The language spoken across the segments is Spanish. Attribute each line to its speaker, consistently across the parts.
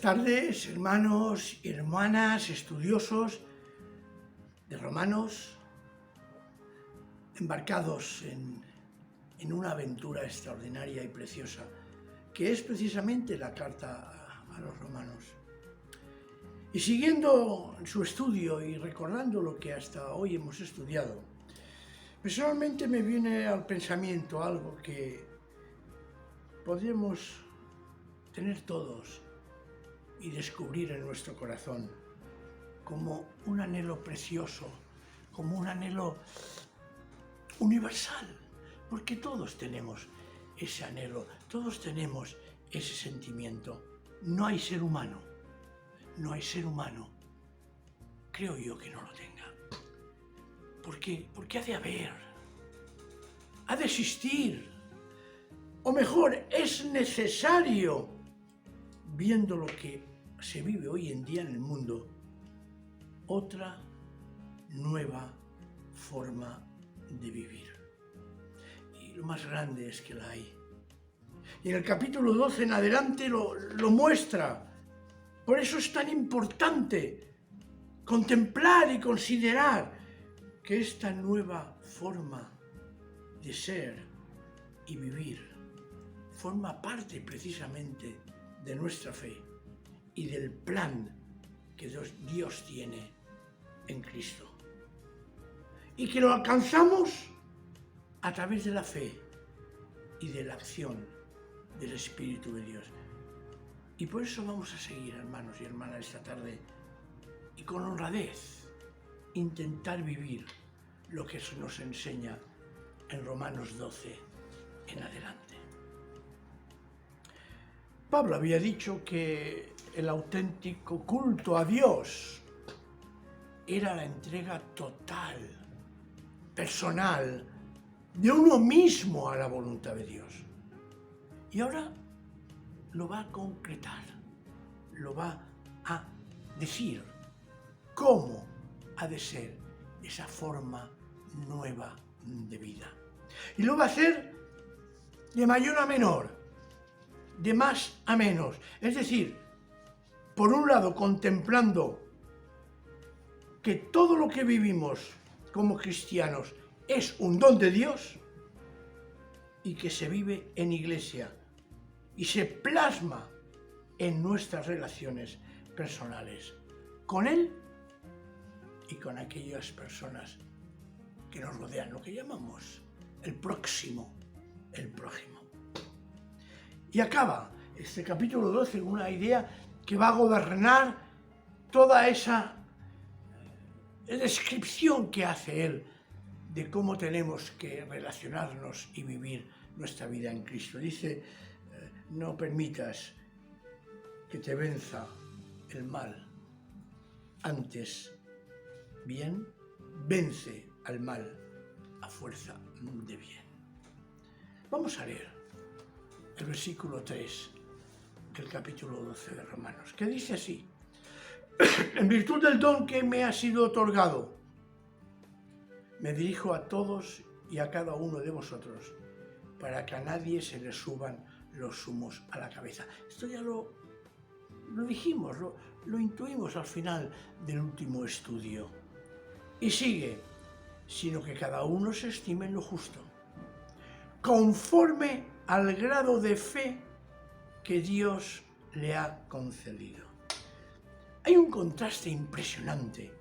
Speaker 1: Buenas tardes, hermanos y hermanas, estudiosos de Romanos, embarcados en una aventura extraordinaria y preciosa, que es precisamente la carta a los romanos. Y siguiendo su estudio y recordando lo que hasta hoy hemos estudiado, personalmente me viene al pensamiento algo que podríamos tener todos y descubrir en nuestro corazón como un anhelo precioso, como un anhelo universal, porque todos tenemos ese anhelo, todos tenemos ese sentimiento. No hay ser humano, creo yo, que no lo tenga. Porque ha de haber, ha de existir, o mejor, es necesario, viendo lo que se vive hoy en día en el mundo, otra nueva forma de vivir. Y lo más grande es que la hay. Y en el capítulo 12 en adelante lo muestra. Por eso es tan importante contemplar y considerar que esta nueva forma de ser y vivir forma parte precisamente de nuestra fe y del plan que Dios tiene en Cristo. Y que lo alcanzamos a través de la fe y de la acción del Espíritu de Dios. Y por eso vamos a seguir, hermanos y hermanas, esta tarde, y con honradez, intentar vivir lo que se nos enseña en Romanos 12 en adelante. Pablo había dicho que el auténtico culto a Dios era la entrega total, personal, de uno mismo a la voluntad de Dios. Y ahora lo va a concretar, lo va a decir cómo ha de ser esa forma nueva de vida. Y lo va a hacer de mayor a menor, de más a menos. Es decir, por un lado, contemplando que todo lo que vivimos como cristianos es un don de Dios y que se vive en iglesia y se plasma en nuestras relaciones personales con Él y con aquellas personas que nos rodean, lo que llamamos el próximo, el prójimo. Y acaba este capítulo 12 con una idea que va a gobernar toda esa descripción que hace él de cómo tenemos que relacionarnos y vivir nuestra vida en Cristo. Dice, no permitas que te venza el mal, antes bien, vence al mal a fuerza de bien. Vamos a leer el versículo 3 del capítulo 12 de Romanos, que dice así: en virtud del don que me ha sido otorgado, me dirijo a todos y a cada uno de vosotros, para que a nadie se le suban los humos a la cabeza. Esto ya lo dijimos, lo intuimos al final del último estudio. Y sigue, sino que cada uno se estime en lo justo, conforme al grado de fe que Dios le ha concedido. Hay un contraste impresionante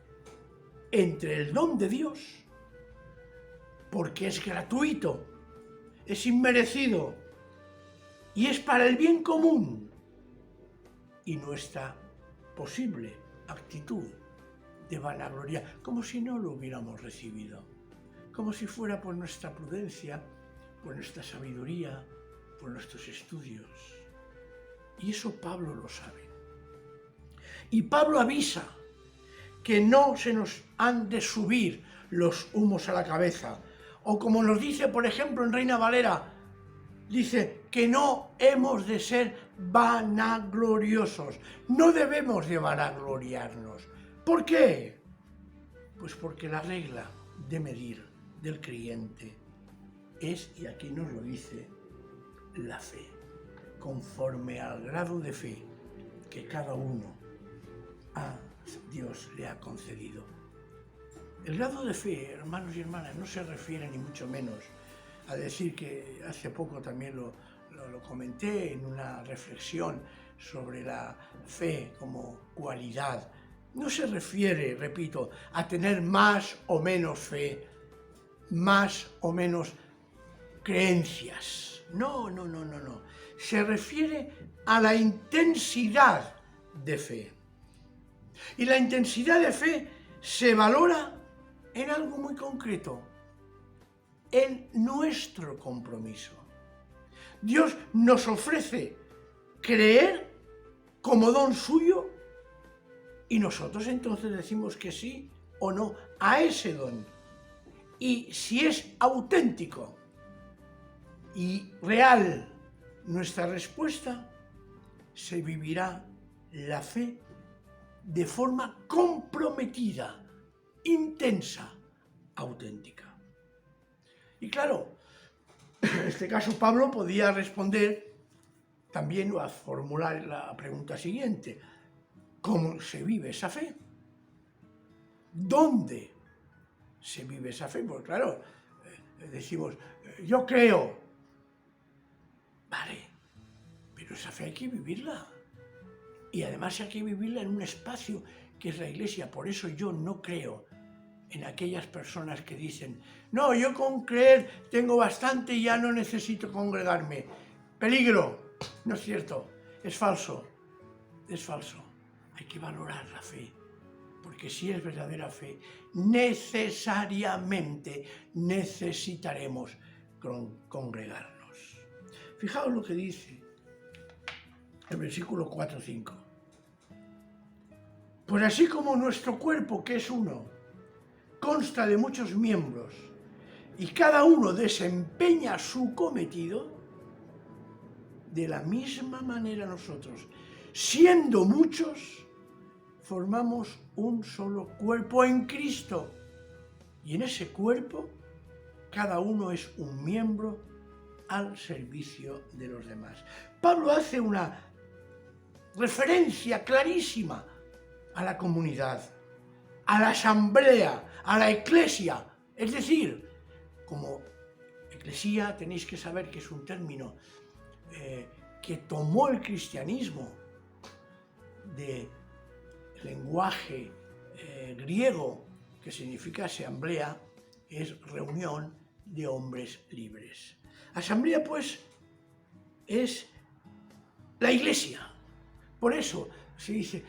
Speaker 1: entre el don de Dios, porque es gratuito, es inmerecido y es para el bien común, y nuestra posible actitud de vanagloria, como si no lo hubiéramos recibido, como si fuera por nuestra prudencia, por nuestra sabiduría, por nuestros estudios. Y eso Pablo lo sabe. Y Pablo avisa que no se nos han de subir los humos a la cabeza. O como nos dice, por ejemplo, en Reina Valera, dice que no hemos de ser vanagloriosos. No debemos de vanagloriarnos. ¿Por qué? Pues porque la regla de medir del creyente es, y aquí nos lo dice, la fe. Conforme al grado de fe que cada uno Dios le ha concedido. El grado de fe, hermanos y hermanas, no se refiere ni mucho menos a decir que hace poco también lo comenté en una reflexión sobre la fe como cualidad. No se refiere, repito, a tener más o menos fe, más o menos creencias. No. Se refiere a la intensidad de fe. Y la intensidad de fe se valora en algo muy concreto, en nuestro compromiso. Dios nos ofrece creer como don suyo y nosotros entonces decimos que sí o no a ese don. Y si es auténtico y real nuestra respuesta, se vivirá la fe de forma comprometida, intensa, auténtica. Y claro, en este caso Pablo podía responder también a formular la pregunta siguiente: ¿cómo se vive esa fe? ¿Dónde se vive esa fe? Porque claro, decimos, yo creo. Vale, pero esa fe hay que vivirla. Y además hay que vivirla en un espacio que es la iglesia. Por eso yo no creo en aquellas personas que dicen, no, yo con creer tengo bastante y ya no necesito congregarme. Peligro. No es cierto, es falso. Es falso. Hay que valorar la fe. Porque si es verdadera fe, necesariamente necesitaremos congregarnos. Fijaos lo que dice el versículo 4-5. Pues así como nuestro cuerpo, que es uno, consta de muchos miembros y cada uno desempeña su cometido, de la misma manera nosotros, siendo muchos, formamos un solo cuerpo en Cristo. Y en ese cuerpo, cada uno es un miembro al servicio de los demás. Pablo hace una referencia clarísima a la comunidad, a la asamblea, a la eclesia. Es decir, como eclesia tenéis que saber que es un término que tomó el cristianismo de lenguaje griego, que significa asamblea, es reunión de hombres libres. Asamblea, pues, es la iglesia. Por eso se dice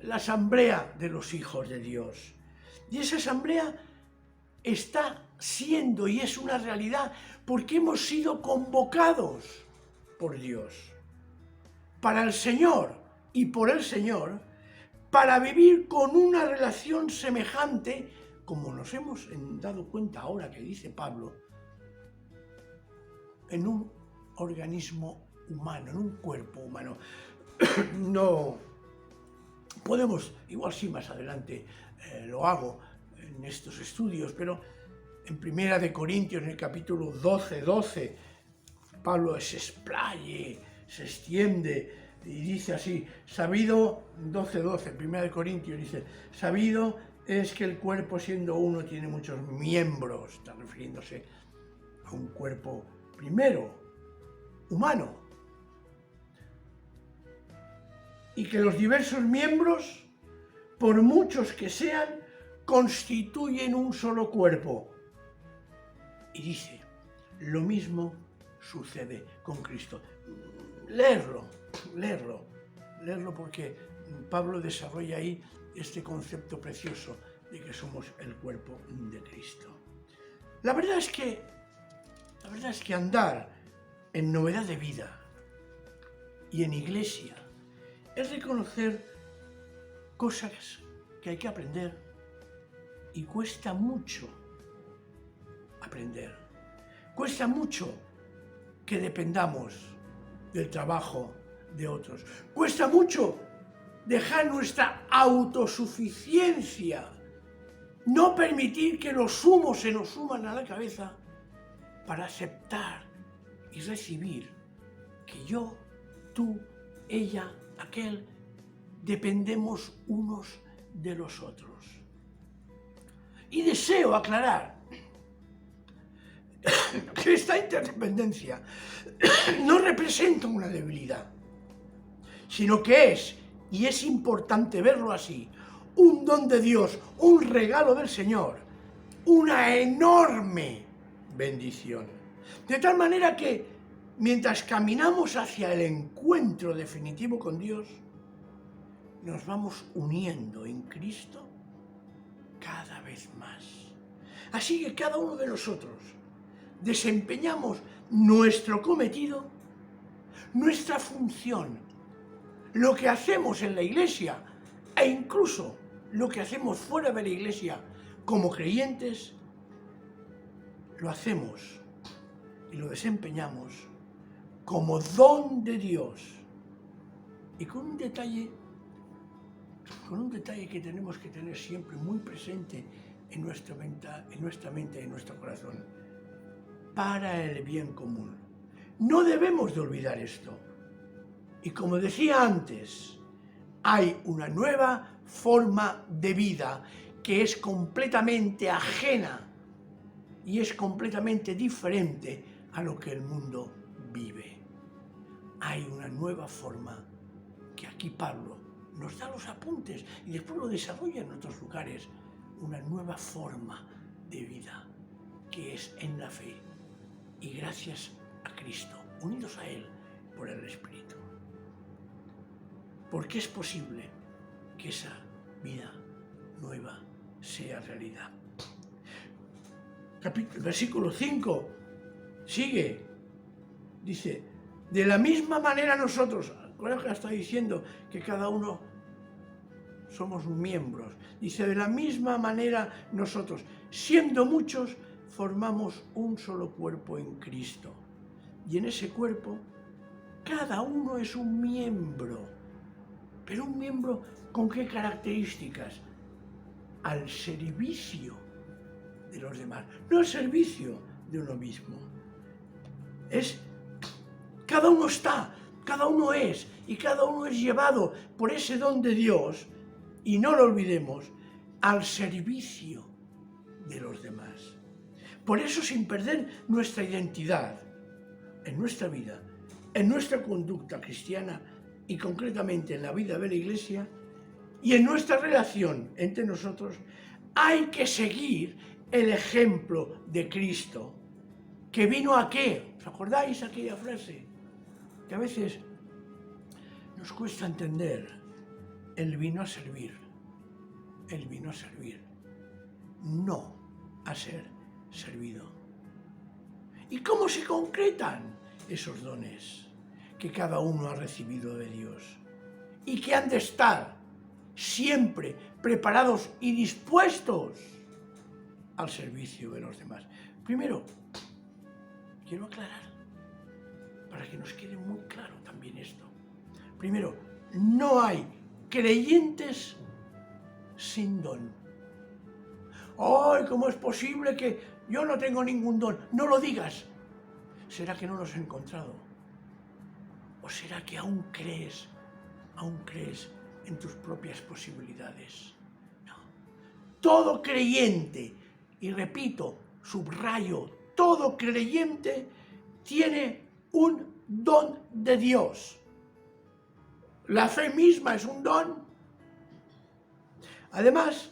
Speaker 1: la asamblea de los hijos de Dios. Y esa asamblea está siendo y es una realidad porque hemos sido convocados por Dios para el Señor y por el Señor, para vivir con una relación semejante, como nos hemos dado cuenta ahora que dice Pablo, en un organismo humano, en un cuerpo humano. No podemos, igual sí más adelante lo hago en estos estudios, pero en Primera de Corintios, en el capítulo 12, Pablo se explaye, se extiende y dice así, sabido, 12, Primera de Corintios dice, sabido es que el cuerpo siendo uno tiene muchos miembros, está refiriéndose a un cuerpo primero, humano, y que los diversos miembros, por muchos que sean, constituyen un solo cuerpo. Y dice, lo mismo sucede con Cristo. Leerlo porque Pablo desarrolla ahí este concepto precioso de que somos el cuerpo de Cristo. La verdad es que andar en novedad de vida y en iglesia es reconocer cosas que hay que aprender y cuesta mucho aprender. Cuesta mucho que dependamos del trabajo de otros. Cuesta mucho dejar nuestra autosuficiencia, no permitir que los humos se nos suman a la cabeza para aceptar y recibir que yo, tú, ella, aquel, dependemos unos de los otros. Y deseo aclarar que esta interdependencia no representa una debilidad, sino que es, y es importante verlo así, un don de Dios, un regalo del Señor, una enorme bendición. De tal manera que mientras caminamos hacia el encuentro definitivo con Dios, nos vamos uniendo en Cristo cada vez más. Así que cada uno de nosotros desempeñamos nuestro cometido, nuestra función, lo que hacemos en la iglesia e incluso lo que hacemos fuera de la iglesia como creyentes, lo hacemos y lo desempeñamos como don de Dios. Y con un detalle que tenemos que tener siempre muy presente en nuestra mente y en nuestro corazón, para el bien común. No debemos de olvidar esto. Y como decía antes, hay una nueva forma de vida que es completamente ajena y es completamente diferente a lo que el mundo vive. Hay una nueva forma que aquí Pablo nos da los apuntes y después lo desarrolla en otros lugares. Una nueva forma de vida que es en la fe y gracias a Cristo, unidos a Él por el Espíritu. Porque es posible que esa vida nueva sea realidad. Versículo 5 sigue, dice, de la misma manera nosotros, ¿cuál que está diciendo? Que cada uno somos miembros. Dice, de la misma manera nosotros, siendo muchos, formamos un solo cuerpo en Cristo. Y en ese cuerpo, cada uno es un miembro. Pero un miembro, ¿con qué características? Al servicio de los demás, no al servicio de uno mismo. Cada uno está, cada uno es, y cada uno es llevado por ese don de Dios, y no lo olvidemos, al servicio de los demás. Por eso, sin perder nuestra identidad en nuestra vida, en nuestra conducta cristiana y concretamente en la vida de la Iglesia y en nuestra relación entre nosotros, hay que seguir el ejemplo de Cristo, que vino a ¿qué? ¿Os acordáis aquella frase? Que a veces nos cuesta entender. Él vino a servir. Él vino a servir, no a ser servido. ¿Y cómo se concretan esos dones que cada uno ha recibido de Dios y que han de estar siempre preparados y dispuestos al servicio de los demás? Primero, quiero aclarar, para que nos quede muy claro también esto. Primero, no hay creyentes sin don. ¡Ay, cómo es posible que yo no tengo ningún don! No lo digas. ¿Será que no los he encontrado? ¿O será que aún crees en tus propias posibilidades? No. Todo creyente, y repito, subrayo, todo creyente tiene un don de Dios. La fe misma es un don. Además,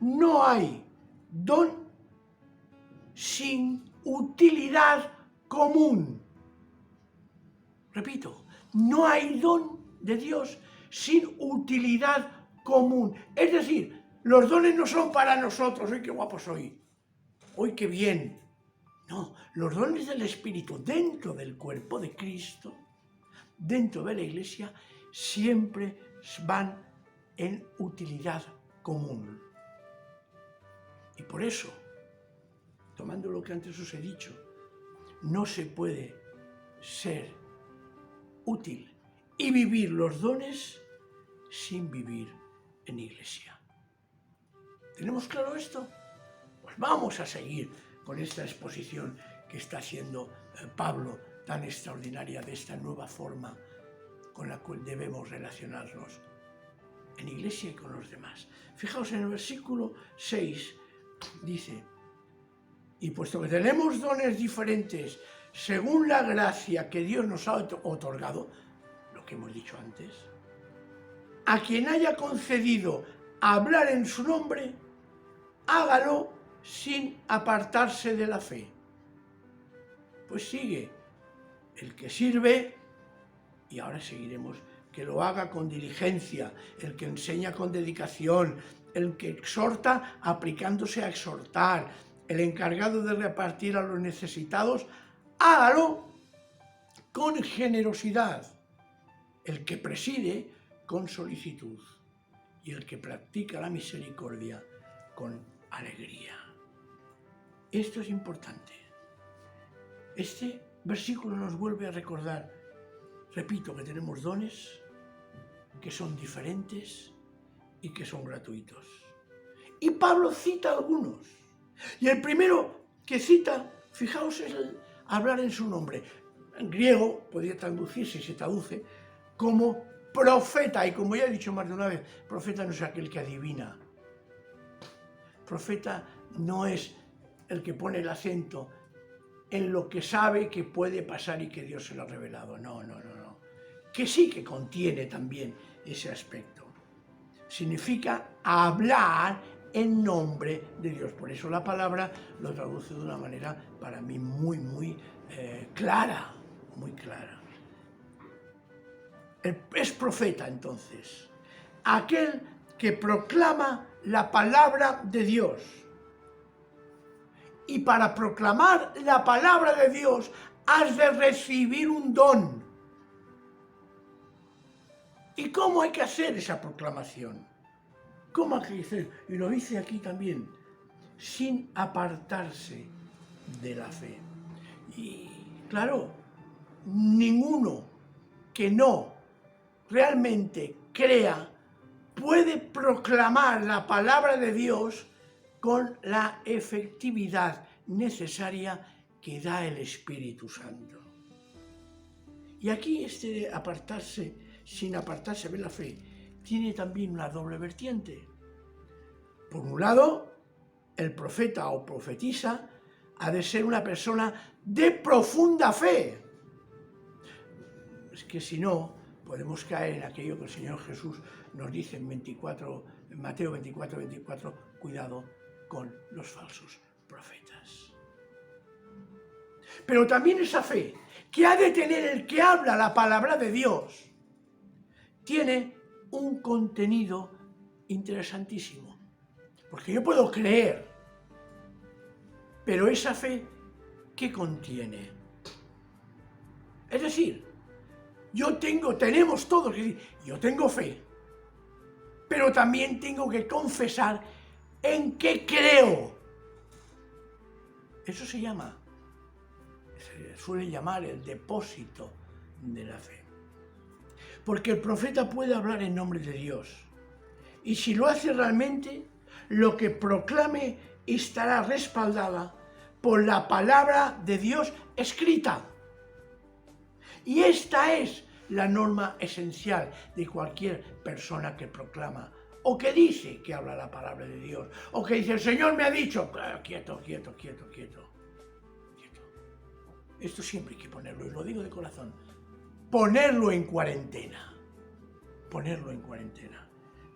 Speaker 1: no hay don sin utilidad común. Repito, no hay don de Dios sin utilidad común. Es decir, los dones no son para nosotros. ¡Ay, qué guapo soy! ¡Ay, qué bien! No, los dones del Espíritu dentro del cuerpo de Cristo, dentro de la Iglesia, siempre van en utilidad común. Y por eso, tomando lo que antes os he dicho, no se puede ser útil y vivir los dones sin vivir en iglesia. ¿Tenemos claro esto? Pues vamos a seguir con esta exposición que está haciendo Pablo tan extraordinaria de esta nueva forma con la cual debemos relacionarnos en iglesia y con los demás. Fijaos en el versículo 6, dice: y puesto que tenemos dones diferentes según la gracia que Dios nos ha otorgado, lo que hemos dicho antes, a quien haya concedido hablar en su nombre, hágalo sin apartarse de la fe. Pues sigue: el que sirve, y ahora seguiremos, que lo haga con diligencia, el que enseña con dedicación, el que exhorta aplicándose a exhortar, el encargado de repartir a los necesitados, hágalo con generosidad, el que preside con solicitud y el que practica la misericordia con alegría. Esto es importante. Este versículo nos vuelve a recordar, repito, que tenemos dones que son diferentes y que son gratuitos. Y Pablo cita algunos. Y el primero que cita, fijaos, es el hablar en su nombre. En griego podría traducirse, se traduce como profeta. Y como ya he dicho más de una vez, profeta no es aquel que adivina. Profeta no es el que pone el acento en lo que sabe que puede pasar y que Dios se lo ha revelado. No. Que sí que contiene también ese aspecto. Significa hablar en nombre de Dios. Por eso la palabra lo traduce de una manera para mí muy clara, muy clara. Es profeta entonces aquel que proclama la palabra de Dios. Y para proclamar la palabra de Dios has de recibir un don. ¿Y cómo hay que hacer esa proclamación? ¿Cómo hay que hacer? Y lo dice aquí también: sin apartarse de la fe. Y claro, ninguno que no realmente crea puede proclamar la palabra de Dios con la efectividad necesaria que da el Espíritu Santo. Y aquí este de apartarse, sin apartarse de la fe, tiene también una doble vertiente. Por un lado, el profeta o profetisa ha de ser una persona de profunda fe. Es que si no, podemos caer en aquello que el Señor Jesús nos dice en Mateo 24, cuidado con los falsos profetas. Pero también esa fe que ha de tener el que habla la palabra de Dios tiene un contenido interesantísimo. Porque yo puedo creer, pero esa fe, ¿qué contiene? Es decir, tenemos todos que decir, yo tengo fe, pero también tengo que confesar en qué creo. Eso se suele llamar el depósito de la fe. Porque el profeta puede hablar en nombre de Dios. Y si lo hace realmente, lo que proclame estará respaldada por la palabra de Dios escrita. Y esta es la norma esencial de cualquier persona que proclama o que dice que habla la palabra de Dios, o que dice: el Señor me ha dicho. Quieto. Esto siempre hay que ponerlo, y lo digo de corazón, ponerlo en cuarentena.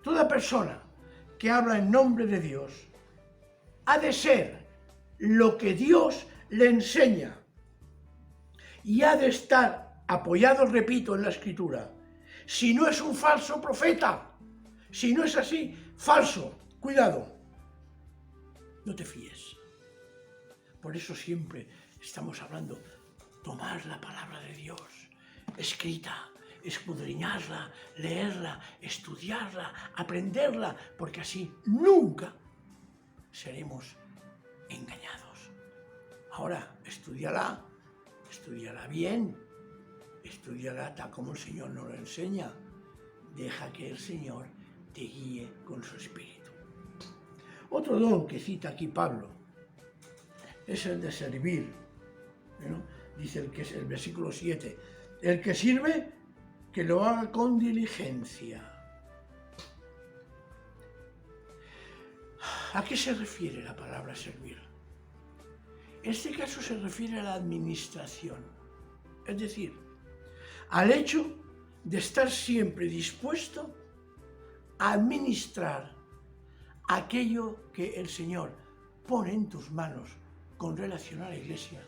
Speaker 1: Toda persona que habla en nombre de Dios ha de ser lo que Dios le enseña y ha de estar apoyado, repito, en la Escritura. Si no es un falso profeta, si no es así, falso, cuidado, no te fíes. Por eso siempre estamos hablando, tomar la palabra de Dios escrita, escudriñarla, leerla, estudiarla, aprenderla, porque así nunca seremos engañados. Ahora, estudiala bien, estudiala tal como el Señor nos lo enseña. Deja que el Señor te guíe con su Espíritu. Otro don que cita aquí Pablo es el de servir, ¿no? Dice el versículo 7, el que sirve, que lo haga con diligencia. ¿A qué se refiere la palabra servir? En este caso se refiere a la administración, es decir, al hecho de estar siempre dispuesto a administrar aquello que el Señor pone en tus manos con relación a la Iglesia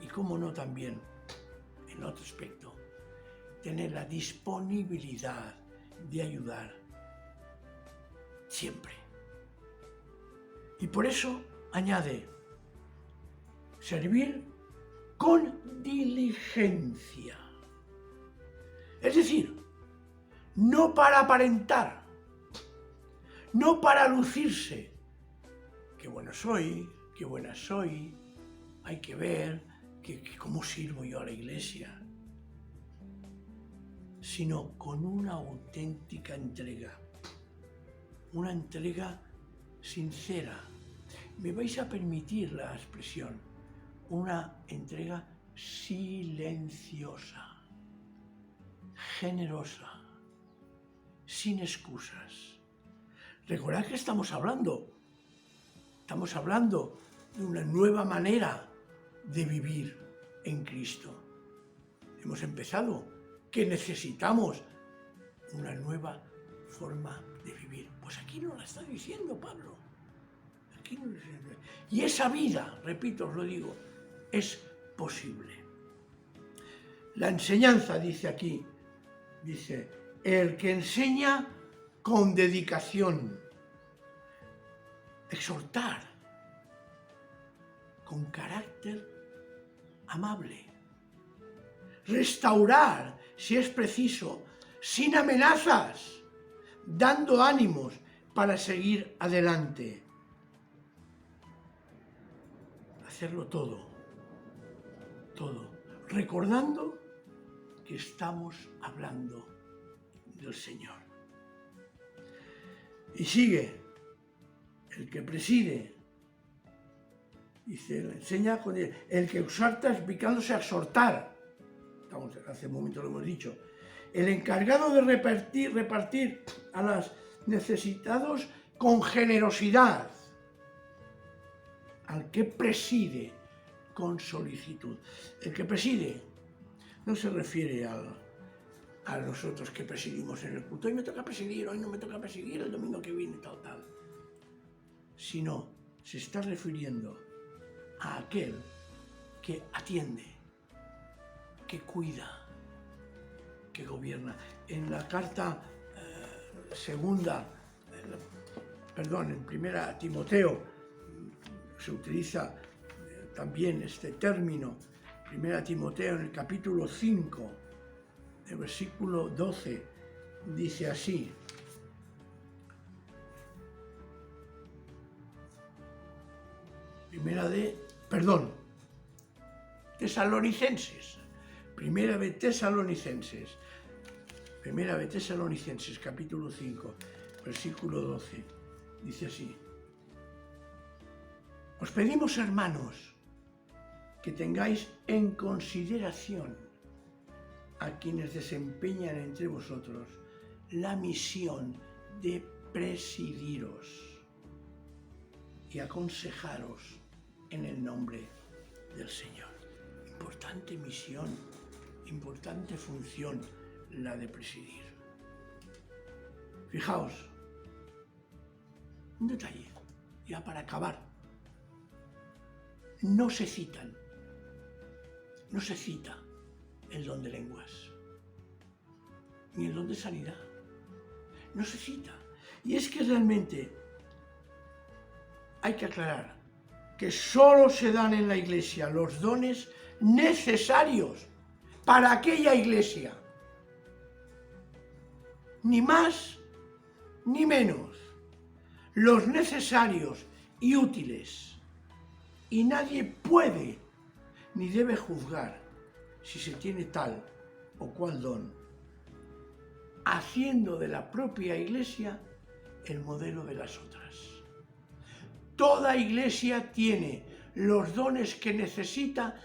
Speaker 1: y, cómo no, también en otro aspecto, tener la disponibilidad de ayudar siempre. Y por eso añade, servir con diligencia. Es decir, no para aparentar, no para lucirse. Qué bueno soy, qué buena soy, hay que ver cómo sirvo yo a la Iglesia. Sino con una auténtica entrega, una entrega sincera. Me vais a permitir la expresión, una entrega silenciosa, generosa, sin excusas. Recordad que estamos hablando de una nueva manera de vivir en Cristo. Hemos empezado que necesitamos una nueva forma de vivir. Pues aquí nos la está diciendo Pablo. Y esa vida, repito, os lo digo, es posible. La enseñanza, dice aquí, dice, el que enseña con dedicación, exhortar con carácter amable, restaurar, si es preciso, sin amenazas, dando ánimos para seguir adelante. Hacerlo todo, recordando que estamos hablando del Señor. Y sigue, el que preside, dice, enseña con el que exhorta explicándose a exhortar. Hace un momento lo hemos dicho. El encargado de repartir a los necesitados con generosidad. Al que preside con solicitud. El que preside no se refiere a nosotros que presidimos en el culto. Hoy me toca presidir, hoy no me toca presidir, el domingo que viene, tal. Sino se está refiriendo a aquel que atiende, que cuida, que gobierna. En la carta en primera Timoteo, se utiliza también este término, primera Timoteo en el capítulo 5, el versículo 12, dice así, primera de Tesalonicenses, capítulo 5, versículo 12, dice así. Os pedimos, hermanos, que tengáis en consideración a quienes desempeñan entre vosotros la misión de presidiros y aconsejaros en el nombre del Señor. Importante misión, importante función la de presidir. Fijaos, un detalle, ya para acabar. No se cita el don de lenguas, ni el don de sanidad. No se cita. Y es que realmente hay que aclarar que solo se dan en la Iglesia los dones necesarios para aquella Iglesia. Ni más ni menos. Los necesarios y útiles. Y nadie puede ni debe juzgar si se tiene tal o cual don, haciendo de la propia Iglesia el modelo de las otras. Toda Iglesia tiene los dones que necesita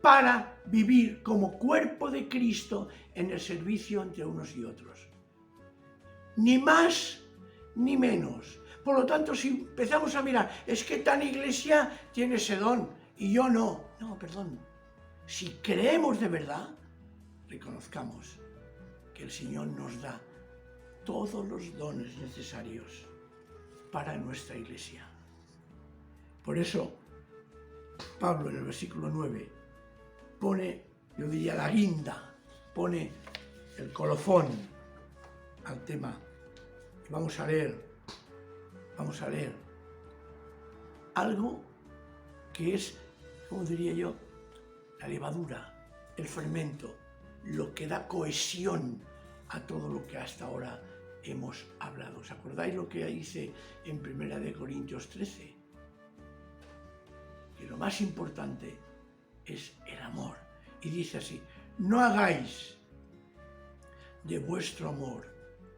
Speaker 1: para vivir como cuerpo de Cristo en el servicio entre unos y otros. Ni más ni menos. Por lo tanto, si empezamos a mirar, es que tal iglesia tiene ese don y yo no. No, perdón. Si creemos de verdad, reconozcamos que el Señor nos da todos los dones necesarios para nuestra iglesia. Por eso, Pablo en el versículo 9 pone, yo diría la guinda, pone el colofón al tema. Vamos a leer algo que es, como diría yo, la levadura, el fermento, lo que da cohesión a todo lo que hasta ahora hemos hablado. ¿Os acordáis lo que dice en 1 Corintios 13? Que lo más importante es el amor. Y dice así: no hagáis de vuestro amor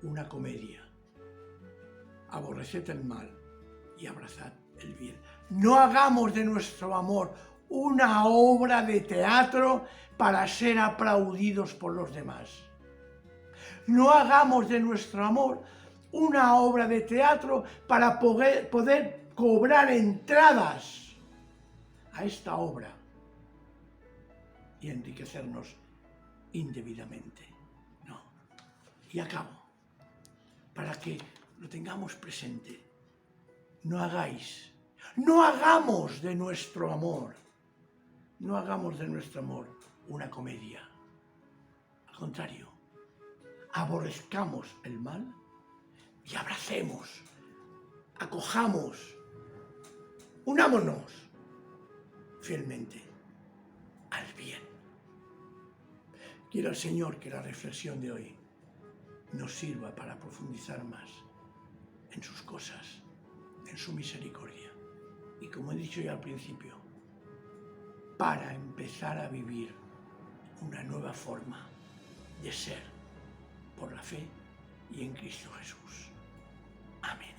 Speaker 1: una comedia. Aborreced el mal y abrazad el bien. No hagamos de nuestro amor una obra de teatro para ser aplaudidos por los demás. No hagamos de nuestro amor una obra de teatro para poder cobrar entradas a esta obra y enriquecernos indebidamente. No. Y acabo, para que lo tengamos presente. No hagamos de nuestro amor una comedia. Al contrario, aborrezcamos el mal y abracemos, acojamos, unámonos fielmente al bien. Quiero al Señor que la reflexión de hoy nos sirva para profundizar más en sus cosas, en su misericordia. Y como he dicho ya al principio, para empezar a vivir una nueva forma de ser por la fe y en Cristo Jesús. Amén.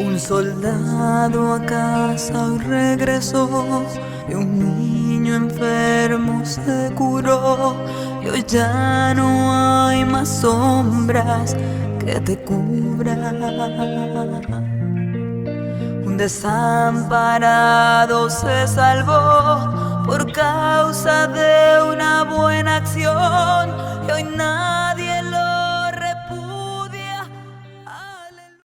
Speaker 2: Un soldado a casa hoy regresó y un niño enfermo se curó. Y hoy ya no hay más sombras que te cubran. Un desamparado se salvó por causa de una buena acción. Y hoy nadie